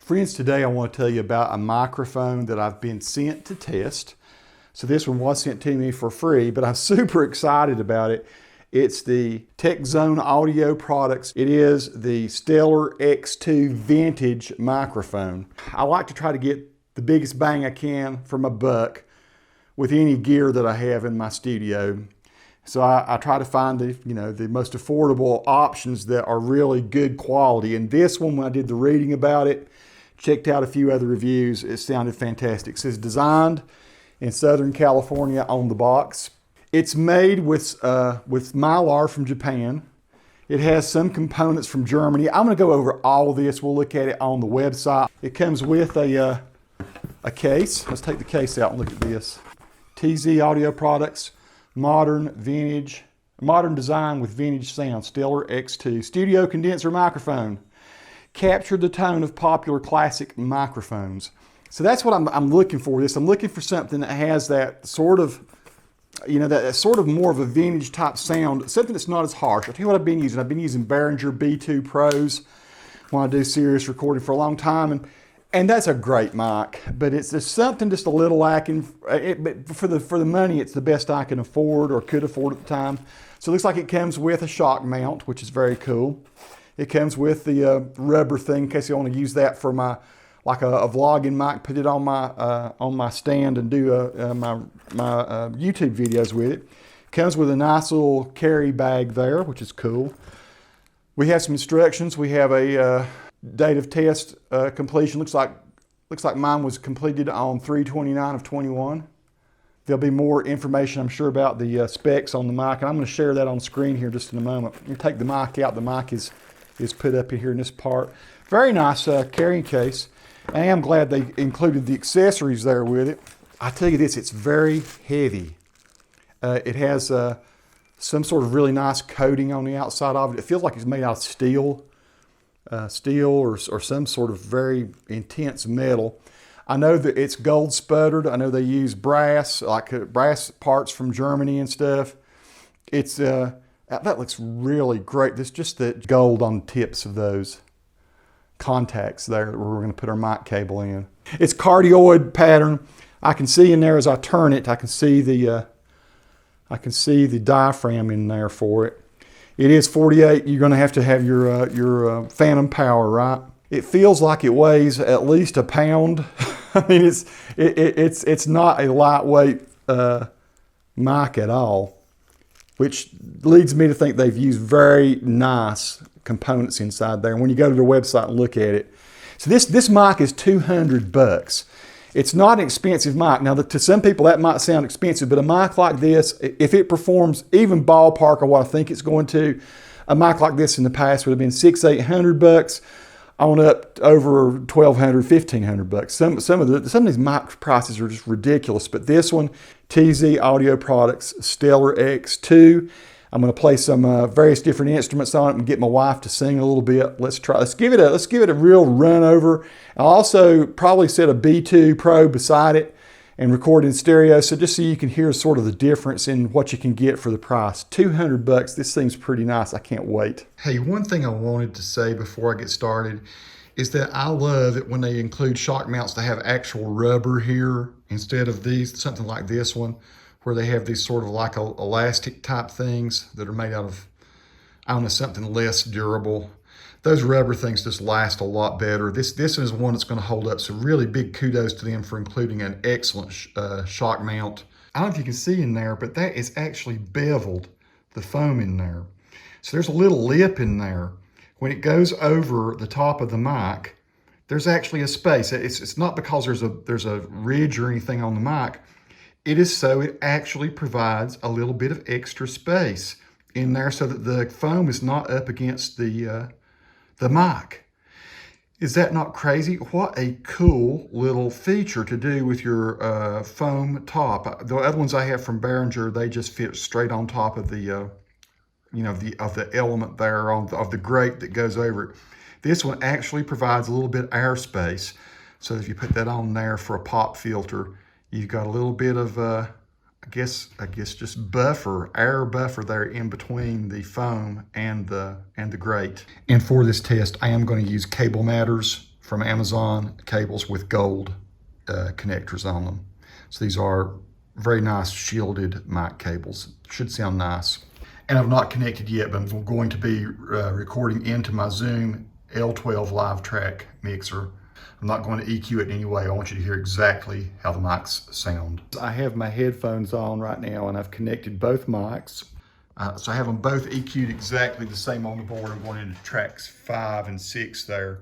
Friends, today I want to tell you about a microphone that I've been sent to test. So this one was sent to me for free, but I'm super excited about it. It's the TechZone Audio Products. It is the Stellar X2 Vintage microphone. I like to try to get the biggest bang I can for my buck with any gear that I have in my studio. So I try to find the most affordable options that are really good quality. And this one, when I did the reading about it, checked out a few other reviews, it sounded fantastic. It says designed in Southern California on the box. It's made with Mylar from Japan. It has some components from Germany. I'm going to go over all of this. We'll look at it on the website. It comes with a case. Let's take the case out and look at this. TZ Audio Products, modern design with vintage sound, Stellar X2 studio condenser microphone. Captured the tone of popular classic microphones. So that's what I'm looking for. I'm looking for something that has that sort of, that sort of more of a vintage type sound, something that's not as harsh. I'll tell you what I've been using. I've been using Behringer B2 Pros when I do serious recording for a long time, and that's a great mic. But there's something just a little lacking. But for the money, it's the best I can afford or could afford at the time. So it looks like it comes with a shock mount, which is very cool. It comes with the rubber thing in case you want to use that for my, like a vlogging mic, put it on my stand and do my YouTube videos with it. Comes with a nice little carry bag there, which is cool. We have some instructions. We have a date of test completion. Looks like mine was completed on 3/29 of 21. There'll be more information, I'm sure, about the specs on the mic, and I'm going to share that on screen here just in a moment. You take the mic out. The mic is put up in here in this part. Very nice carrying case. I am glad they included the accessories there with it. I tell you this, it's very heavy. It has some sort of really nice coating on the outside of it. It feels like it's made out of steel or some sort of very intense metal. I know that it's gold sputtered. I know they use brass, like brass parts from Germany and stuff. It's that looks really great. There's just the gold on the tips of those contacts there where we're going to put our mic cable in. It's cardioid pattern. I can see in there as I turn it, I can see the diaphragm in there for it. It is 48. You're going to have your phantom power, right? It feels like it weighs at least a pound. I mean, it's not a lightweight mic at all, which leads me to think they've used very nice components inside there. And when you go to their website and look at it, so this mic is $200. It's not an expensive mic. Now, to some people that might sound expensive, but a mic like this, if it performs even ballpark of what I think it's going to, a mic like this in the past would have been $600-800 on up over $1,200, $1,500. Some of these mic prices are just ridiculous, but this one, TZ Audio Products Stellar X2. I'm going to play some various different instruments on it and get my wife to sing a little bit. Let's give it a real run over. I'll also probably set a B2 Pro beside it and record in stereo, so just so you can hear sort of the difference in what you can get for the price. $200. This thing's pretty nice. I can't wait. Hey, one thing I wanted to say before I get started is that I love it when they include shock mounts that have actual rubber here instead of these, something like this one, where they have these sort of like elastic type things that are made out of, I don't know, something less durable. Those rubber things just last a lot better. This is one that's going to hold up, so really big kudos to them for including an excellent shock mount. I don't know if you can see in there, but that is actually beveled, the foam in there. So there's a little lip in there. When it goes over the top of the mic, there's actually a space. It's not because there's a ridge or anything on the mic. It is so it actually provides a little bit of extra space in there so that the foam is not up against the mic. Is that not crazy? What a cool little feature to do with your foam top. The other ones I have from Behringer, they just fit straight on top of the element there of the grate that goes over it. This one actually provides a little bit of airspace. So if you put that on there for a pop filter, you've got a little bit of I guess just air buffer there in between the foam and the grate. And for this test, I am going to use cable matters from Amazon cables with gold connectors on them. So these are very nice shielded mic cables. Should sound nice. And I've not connected yet, but I'm going to be recording into my Zoom L12 Live Track mixer. I'm not going to EQ it in any way. I want you to hear exactly how the mics sound. I have my headphones on right now and I've connected both mics. So I have them both EQ'd exactly the same on the board. I'm going into tracks 5 and 6 there.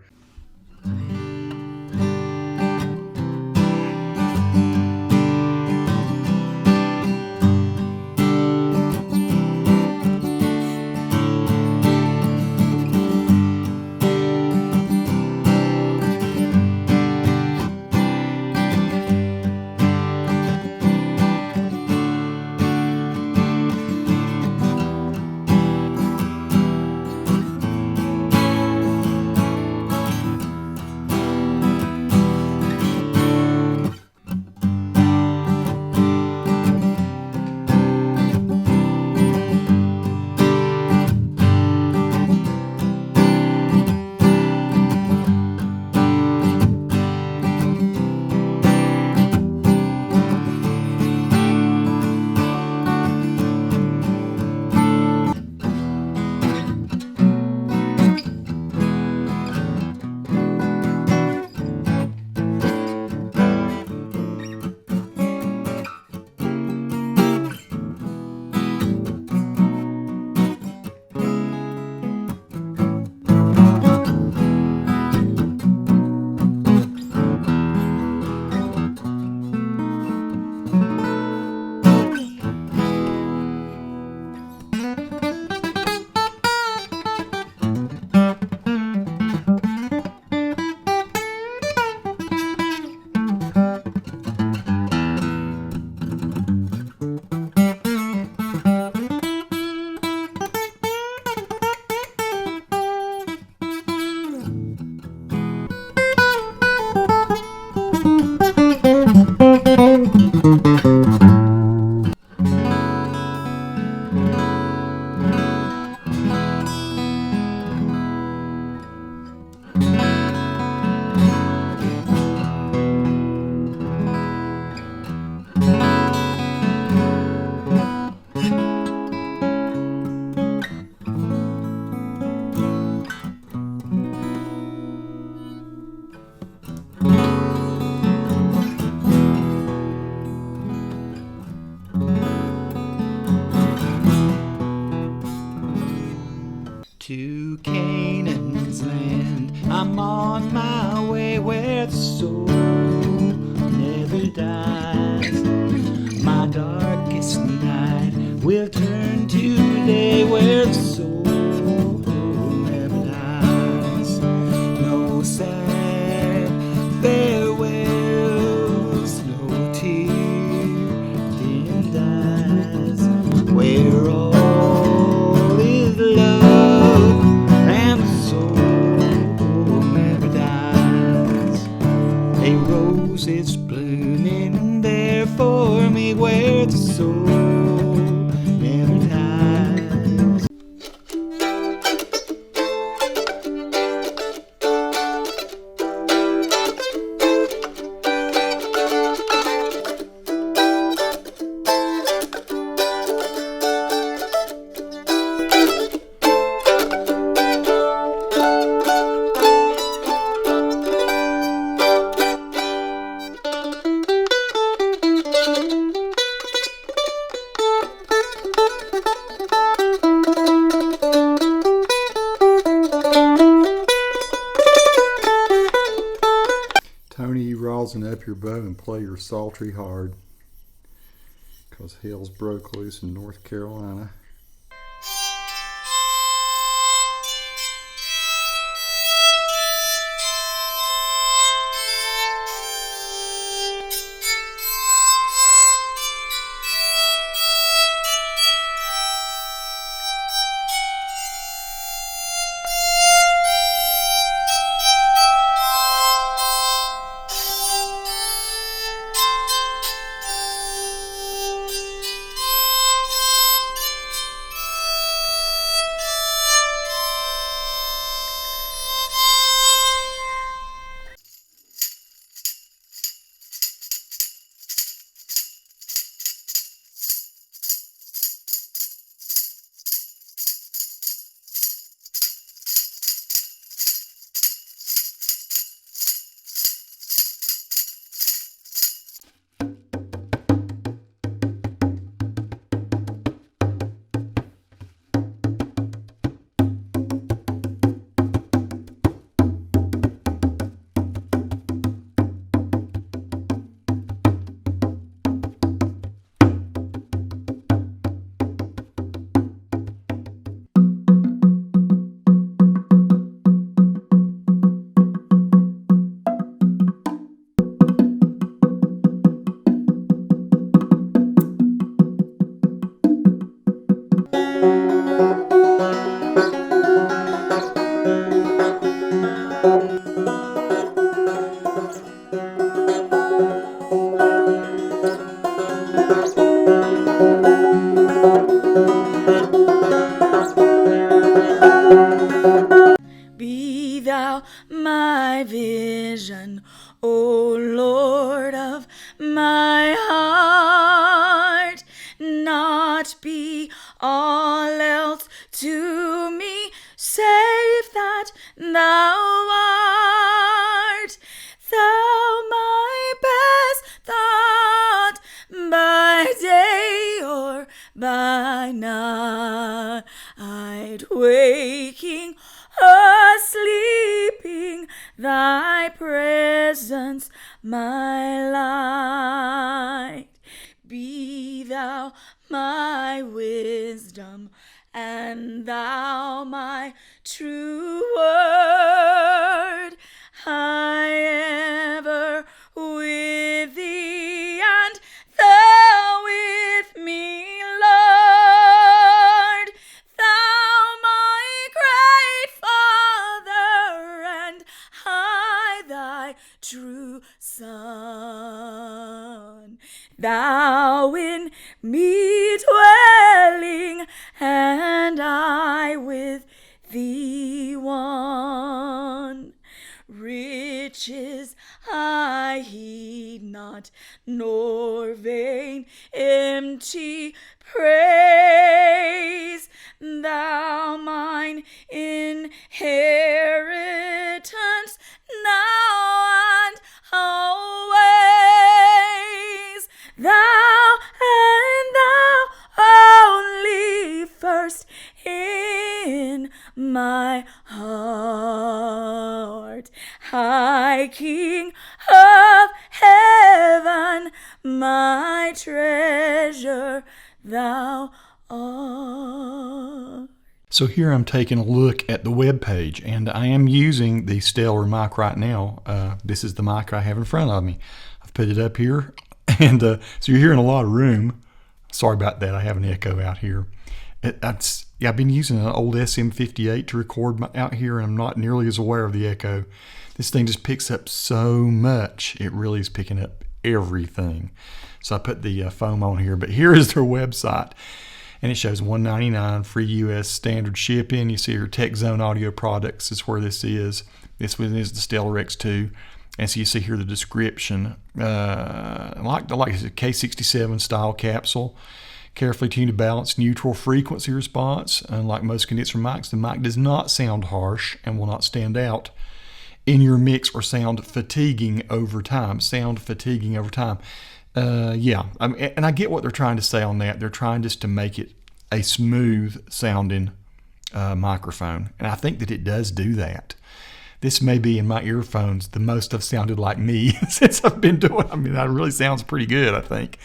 To Canaan's land, I'm on my way where the soul never dies. My darkest night will turn to day where the soul never dies. No sad farewells, no tear dim dies, where all is love. Roses blooming there for me where the soul never dies. Tony, you rosin up your bow and play your sultry hard, 'cause hell's broke loose in North Carolina. vision, O Lord of my heart. Not be all else to me, save that thou art. Thou my best thought, by day or by night, waking or sleeping, thy presence my light. Be thou my wisdom, and thou my true word. I ever with thee, and thou with me, Lord. Thou my great Father, and I thy true Son. Thou in me dwelling, and I with thee one. Riches I heed not, nor vain empty praise. Thou mine inheritance now and always. Thou and thou only first in my heart. High King of heaven, my treasure thou art. So here I'm taking a look at the web page, and I am using the Stellar mic right now. This is the mic I have in front of me. I've put it up here, and so you're hearing a lot of room. Sorry about that, I have an echo out here. I've been using an old SM58 to record out here, and I'm not nearly as aware of the echo. This thing just picks up so much. It really is picking up everything. So I put the foam on here, but here is their website, and it shows $199 free U.S. standard shipping. You see your TechZone Audio Products is where this is. This one is the Stellar X2. And so you see here the description, like it's a K67 style capsule, carefully tuned to balance neutral frequency response. Unlike most condenser mics, the mic does not sound harsh and will not stand out in your mix or sound fatiguing over time. Yeah, and I get what they're trying to say on that. They're trying just to make it a smooth sounding microphone, and I think that it does do that. This may be in my earphones the most I've sounded like me since I've been doing. I mean, that really sounds pretty good, I think.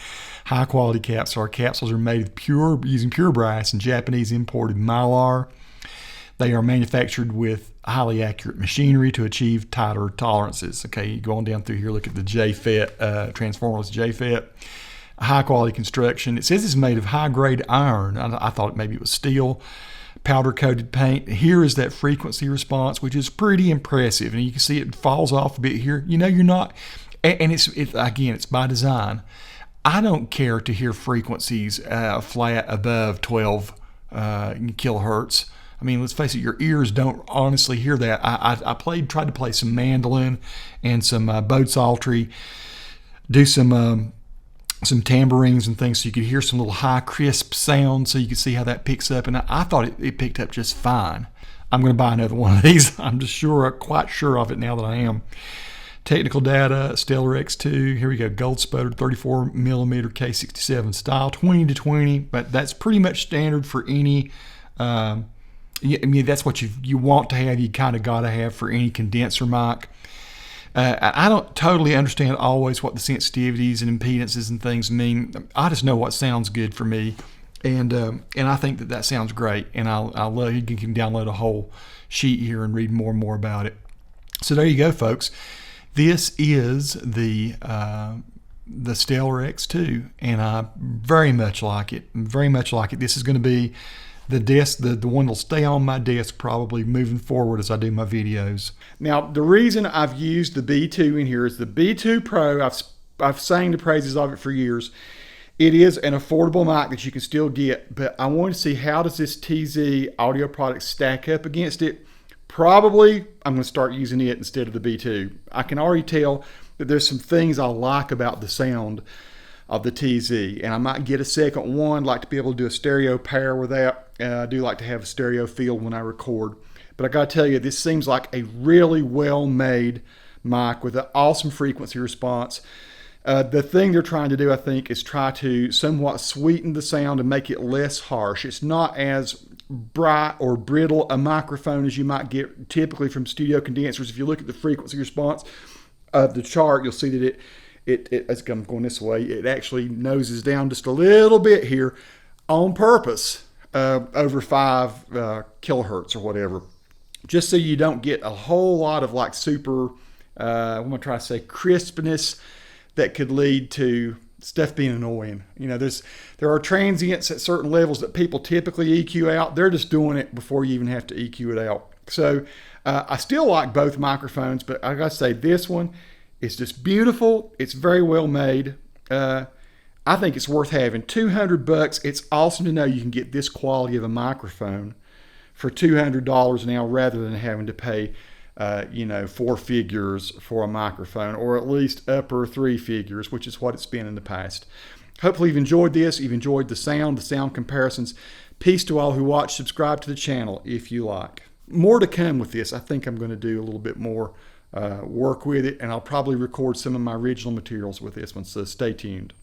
High quality capsules. Our capsules are made using pure brass and Japanese imported mylar. They are manufactured with highly accurate machinery to achieve tighter tolerances. Okay, you go on down through here, look at the JFET, transformerless JFET. High quality construction. It says it's made of high grade iron. I thought maybe it was steel. Powder coated paint. Here is that frequency response, which is pretty impressive, and you can see it falls off a bit here. You know, you're not, and it's again, it's by design. I don't care to hear frequencies flat above 12 kilohertz. I mean, let's face it, your ears don't honestly hear that. I tried to play some mandolin and some bow psaltery, do some tambourines and things so you could hear some little high crisp sounds so you could see how that picks up, and I thought it picked up just fine. I'm going to buy another one of these. I'm just quite sure of it now that I am. Technical data, Stellar X2, here we go, gold sputtered 34 millimeter K67 style, 20 to 20, but that's pretty much standard for any, I mean, that's what you want to have, you kind of got to have for any condenser mic. I don't totally understand always what the sensitivities and impedances and things mean. I just know what sounds good for me, and I think that sounds great. And I'll love you can download a whole sheet here and read more and more about it. So there you go, folks. This is the Stellar X2, and I very much like it. This is going to be the desk, the one that'll stay on my desk probably moving forward as I do my videos. Now, the reason I've used the B2 in here is the B2 Pro. I've sang the praises of it for years. It is an affordable mic that you can still get, but I want to see how does this TZ audio product stack up against it. Probably I'm going to start using it instead of the B2. I can already tell that there's some things I like about the sound of the TZ, and I might get a second one. Like to be able to do a stereo pair with that. I do like to have a stereo feel when I record. But I got to tell you, this seems like a really well-made mic with an awesome frequency response. The thing they're trying to do, I think, is try to somewhat sweeten the sound and make it less harsh. It's not as bright or brittle a microphone as you might get typically from studio condensers. If you look at the frequency response of the chart, you'll see that as I'm going this way, it actually noses down just a little bit here on purpose, over 5 kilohertz or whatever, just so you don't get a whole lot of like super, I'm going to try to say crispness that could lead to stuff being annoying. You know, there are transients at certain levels that people typically EQ out. They're just doing it before you even have to EQ it out. So I still like both microphones, but I gotta say this one is just beautiful. It's very well made. I think it's worth having. $200. It's awesome to know you can get this quality of a microphone for $200 now, rather than having to pay 4 figures for a microphone, or at least upper 3 figures, which is what it's been in the past. Hopefully you've enjoyed this. You've enjoyed the sound comparisons. Peace to all who watch. Subscribe to the channel if you like. More to come with this. I think I'm going to do a little bit more work with it, and I'll probably record some of my original materials with this one, so stay tuned.